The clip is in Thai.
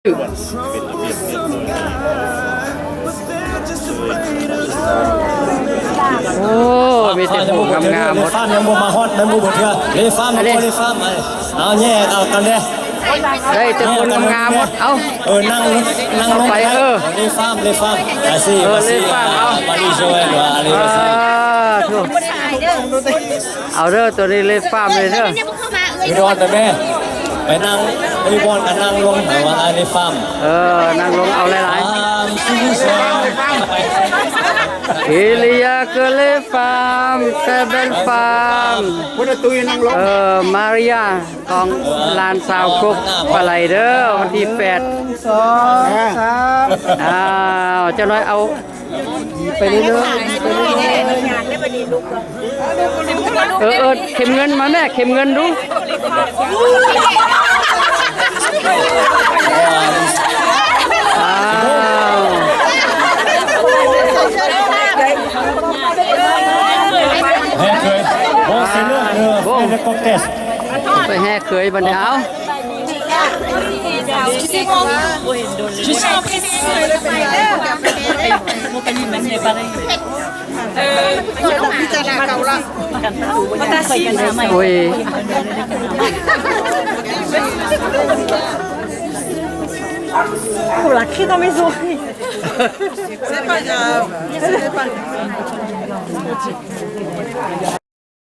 โอ้มีแต่ผู้งามๆหมดฟาร์มยังบ่มาฮอตยังบ่เถื่อเลยฟาร์มบ่เลยฟาร์มเอาแย่เอาตอนนี้ได้แต่คนงามๆหมดเอานั่งลงไปเลยฟาร์มอาซีเลยฟาร์มเอามาดิโชว์หรืออะไรถูกเอาเด้อตัวนี้เลยฟาร์มเลยเด้อไม่รอดแต่แม่ไปนั่งไปบอลกันนั่งลงแต่ว่าในฟาร์มนั่งลงเอาหลายๆอิลิยาเกเลฟาร์มเซเบนฟาร์มมาริยาของลานสาวคุกปลาไหลเด้อวันที่8 2 3เจ้าน้อยเอาไปเรื่อยเข็มเงินมาแม่เข็มเงินดูไปแห่เคยบันเทาโอ้ยPour la crie dans mes oreilles. C'est pas grave.